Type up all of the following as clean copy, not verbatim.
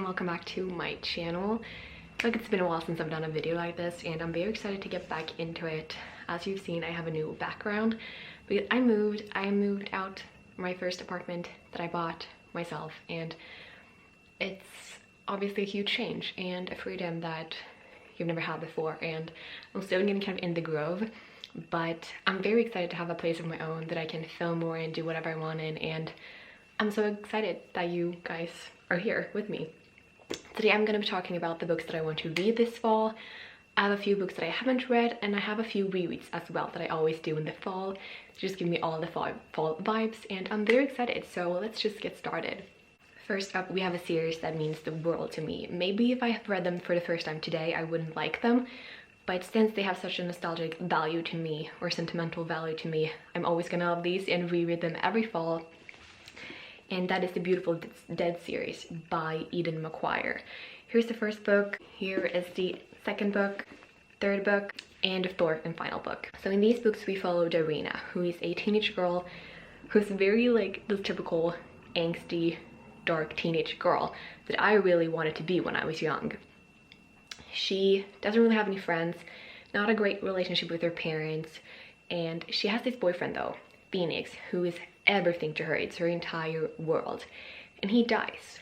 welcome back to my channel. I feel like it's been a while since I've done a video like this and I'm very excited to get back into it. As you've seen, I have a new background because I moved out my first apartment that I bought myself, and it's obviously a huge change and a freedom that you've never had before, and I'm still getting kind of in the groove, but I'm very excited to have a place of my own that I can film more and do whatever I want in, and I'm so excited that you guys are here with me. Today I'm going to be talking about the books that I want to read this fall. I have a few books that I haven't read, and I have a few rereads as well that I always do in the fall to just give me all the fall vibes, and I'm very excited, so let's just get started. First up, we have a series that means the world to me. Maybe if I have read them for the first time today, I wouldn't like them, but since they have such a nostalgic value to me, or sentimental value to me, I'm always gonna love these and reread them every fall. And that is the Beautiful Dead series by Eden McGuire. Here's the first book, here is the second book, third book, and the fourth and final book. So in these books we follow Darina, who is a teenage girl who's very like the typical angsty, dark teenage girl that I really wanted to be when I was young. She doesn't really have any friends, not a great relationship with her parents, and she has this boyfriend though, Phoenix, who is everything to her. It's her entire world, and he dies.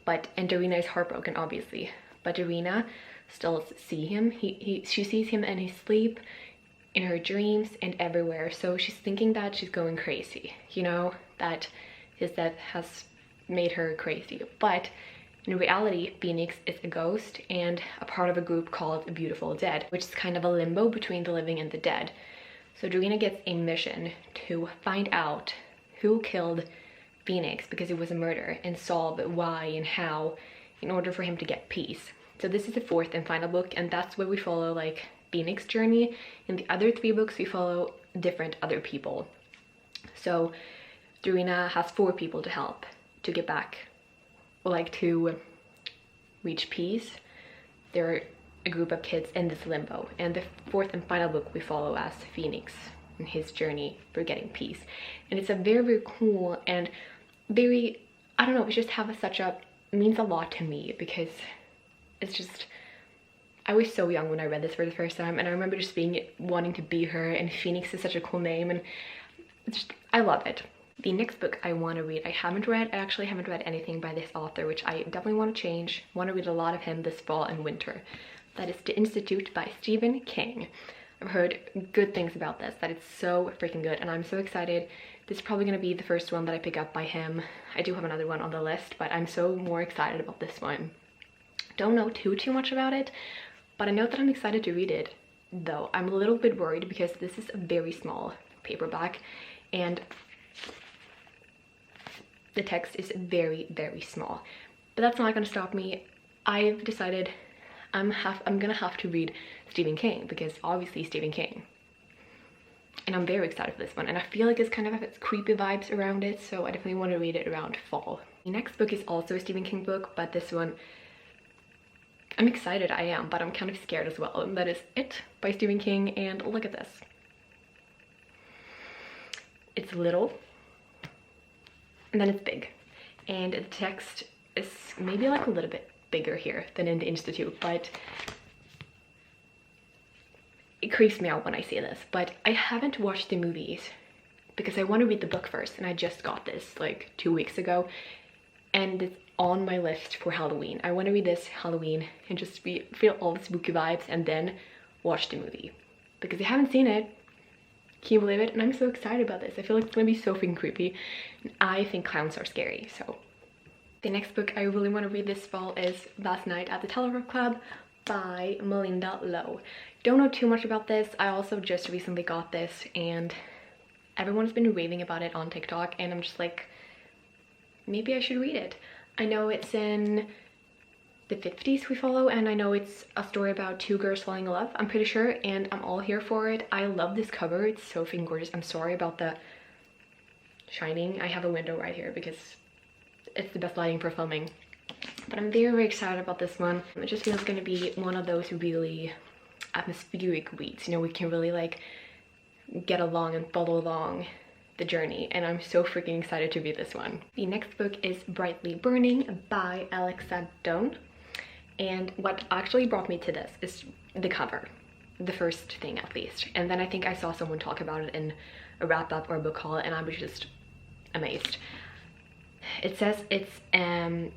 And Darina is heartbroken, obviously, but Darina still sees him. She sees him in his sleep, in her dreams, and everywhere. So she's thinking that she's going crazy, you know, that his death has made her crazy. But in reality, Phoenix is a ghost and a part of a group called Beautiful Dead, which is kind of a limbo between the living and the dead. So Darina gets a mission to find out who killed Phoenix, because it was a murder, and solve why and how in order for him to get peace. So this is the fourth and final book, and that's where we follow like Phoenix's journey. In the other three books we follow different other people. So Darina has 4 people to help to get back, or like to reach peace. There are a group of kids in this limbo, and the fourth and final book we follow as Phoenix and his journey for getting peace. And it's a very, very cool and very, I don't know, it just have means a lot to me, because it's just, I was so young when I read this for the first time, and I remember just wanting to be her, and Phoenix is such a cool name, and I love it. The next book I want to read, I actually haven't read anything by this author, which I definitely want to change. I want to read a lot of him this fall and winter. That is The Institute by Stephen King. I've heard good things about this, that it's so freaking good, and I'm so excited. This is probably going to be the first one that I pick up by him. I do have another one on the list, but I'm so more excited about this one. Don't know too much about it, but I know that I'm excited to read it, though. I'm a little bit worried because this is a very small paperback, and the text is very, very small. But that's not going to stop me. I've decided I'm gonna have to read Stephen King, because obviously Stephen King. And I'm very excited for this one, and I feel like it's kind of has creepy vibes around it, so I definitely want to read it around fall. The next book is also a Stephen King book, but this one, I'm excited, I am, but I'm kind of scared as well. And that is It by Stephen King, and look at this. It's little, and then it's big, and the text is maybe like a little bit bigger here than in The Institute, but it creeps me out when I see this. But I haven't watched the movies because I want to read the book first, and I just got this like 2 weeks ago, and it's on my list for Halloween. I want to read this Halloween and just feel all the spooky vibes and then watch the movie, because I haven't seen it. Can you believe it? And I'm so excited about this. I feel like it's gonna be so freaking creepy, and I think clowns are scary. So the next book I really want to read this fall is Last Night at the Telegraph Club by Melinda Lowe. Don't know too much about this. I also just recently got this, and everyone's been raving about it on TikTok, and I'm just like, maybe I should read it. I know it's in the 50s we follow, and I know it's a story about 2 girls falling in love, I'm pretty sure, and I'm all here for it. I love this cover. It's so freaking gorgeous. I'm sorry about the shining. I have a window right here because it's the best lighting for filming, but I'm very, very excited about this one. It just feels going to be one of those really atmospheric reads, you know, we can really like get along and follow along the journey, and I'm so freaking excited to read this one. The next book is Brightly Burning by erikssontowa, and what actually brought me to this is the cover, the first thing at least, and then I think I saw someone talk about it in a wrap-up or a book haul, and I was just amazed. It says it's an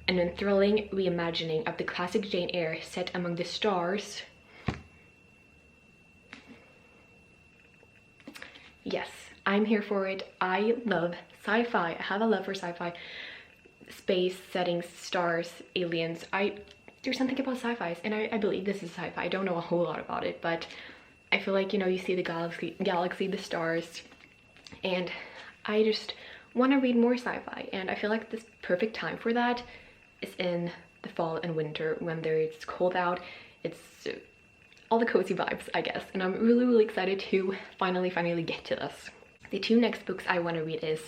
enthralling reimagining of the classic Jane Eyre set among the stars. Yes, I'm here for it. I love sci-fi. I have a love for sci-fi, space settings, stars, aliens. There's something about sci-fi, and I believe this is sci-fi. I don't know a whole lot about it, but I feel like, you know, you see the galaxy, the stars, and I just want to read more sci-fi, and I feel like this perfect time for that is in the fall and winter when it's cold out. It's all the cozy vibes, I guess, and I'm really excited to finally get to this. The two next books I want to read is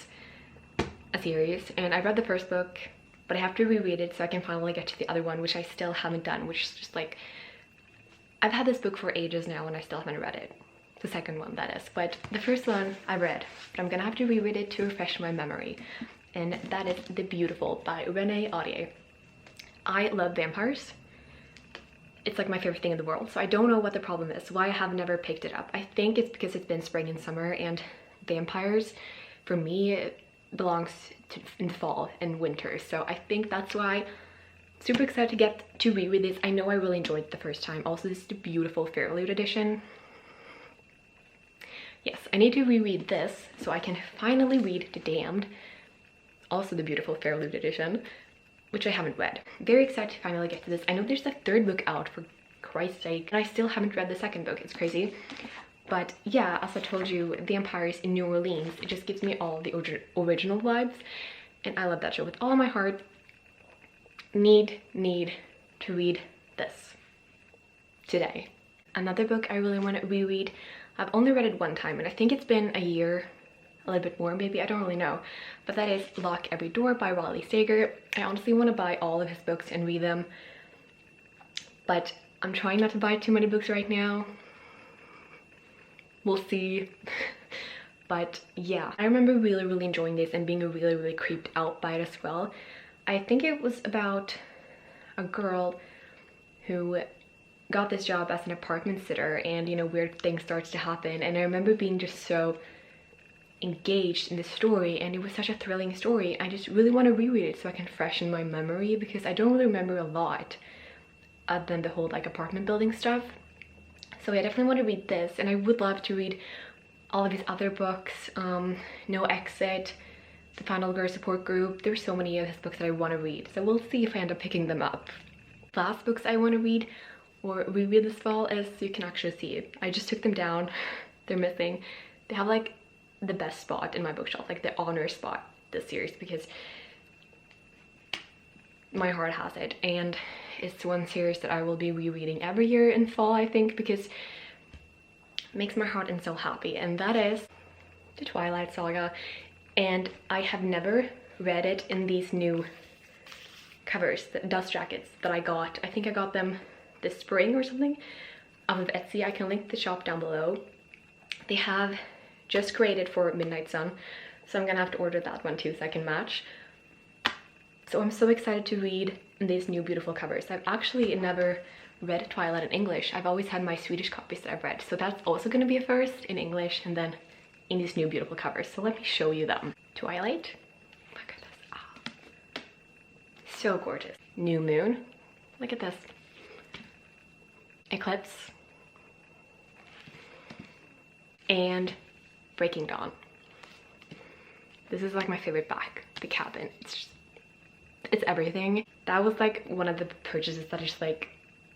a series, and I read the first book, but I have to reread it so I can finally get to the other one, which I still haven't done, which is just like, I've had this book for ages now and I still haven't read it. The second one, that is. But the first one I read, but I'm gonna have to reread it to refresh my memory, and that is The Beautiful by Renee Audier. I love vampires. It's like my favorite thing in the world, so I don't know what the problem is, why I have never picked it up. I think it's because it's been spring and summer, and vampires, for me, it belongs in fall and winter, so I think that's why. Super excited to get to reread this. I know I really enjoyed it the first time. Also, this is the beautiful Fairlight edition. Yes, I need to reread this so I can finally read The Damned, also the beautiful Fairlight edition, which I haven't read. Very excited to finally get to this. I know there's a third book out, for Christ's sake, and I still haven't read the second book. It's crazy. But yeah, as I told you, Vampires in New Orleans, it just gives me all the original vibes, and I love that show with all my heart. Need to read this today. Another book I really want to reread, I've only read it one time, and I think it's been a year, a little bit more maybe, I don't really know, but that is Lock Every Door by Riley Sager. I honestly want to buy all of his books and read them, but I'm trying not to buy too many books right now. We'll see. But yeah, I remember really enjoying this and being really creeped out by it as well. I think it was about a girl who got this job as an apartment sitter, and, you know, weird things starts to happen, and I remember being just so engaged in the story, and it was such a thrilling story. I just really want to reread it so I can freshen my memory, because I don't really remember a lot other than the whole like apartment building stuff. So I definitely want to read this, and I would love to read all of his other books, No Exit, The Final Girl Support Group. There's so many of his books that I want to read, so we'll see if I end up picking them up. Last books I want to read or reread this fall is, you can actually see it, I just took them down. They're missing. They have like the best spot in my bookshelf, like the honor spot this series, because my heart has it, and it's one series that I will be rereading every year in fall, I think, because it makes my heart and soul happy, and that is the Twilight saga. And I have never read it in these new covers, the dust jackets that I got. I think I got them this spring or something off of Etsy. I can link the shop down below. They have just created for Midnight Sun, so I'm gonna have to order that one too so I can match. So I'm so excited to read these new beautiful covers. I've actually never read Twilight in English. I've always had my Swedish copies that I've read, so that's also gonna be a first in English, and then in these new beautiful covers. So let me show you them. Twilight, look at this. Oh, so gorgeous. New Moon, look at this. Eclipse, and Breaking Dawn. This is like my favorite back, the cabin. It's everything. That was like one of the purchases that is like,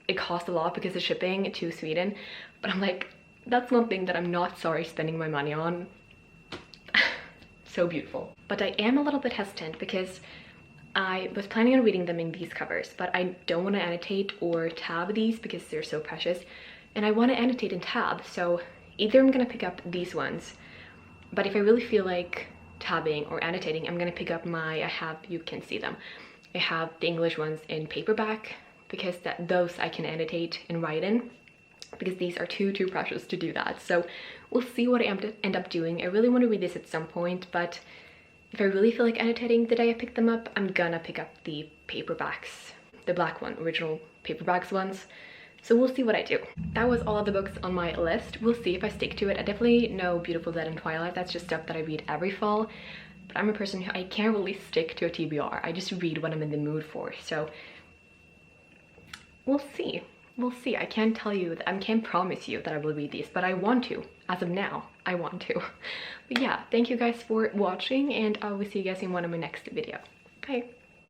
it cost a lot because of shipping to Sweden, but I'm like, that's one thing that I'm not sorry spending my money on. So beautiful. But I am a little bit hesitant because I was planning on reading them in these covers, but I don't want to annotate or tab these because they're so precious, and I want to annotate and tab, so either I'm gonna pick up these ones, but if I really feel like tabbing or annotating, I'm gonna pick up you can see them, I have the English ones in paperback, because those I can annotate and write in, because these are too precious to do that. So we'll see what I end up doing. I really want to read this at some point, but if I really feel like annotating the day I pick them up, I'm gonna pick up the paperbacks, the black one, original paperbacks ones. So we'll see what I do. That was all of the books on my list. We'll see if I stick to it. I definitely know Beautiful Dead and Twilight. That's just stuff that I read every fall. But I'm a person who, I can't really stick to a TBR. I just read what I'm in the mood for. So we'll see. We'll see. I can't tell you, I can't promise you that I will read these, but I want to. As of now, I want to. But yeah, thank you guys for watching, and I will see you guys in one of my next video. Bye.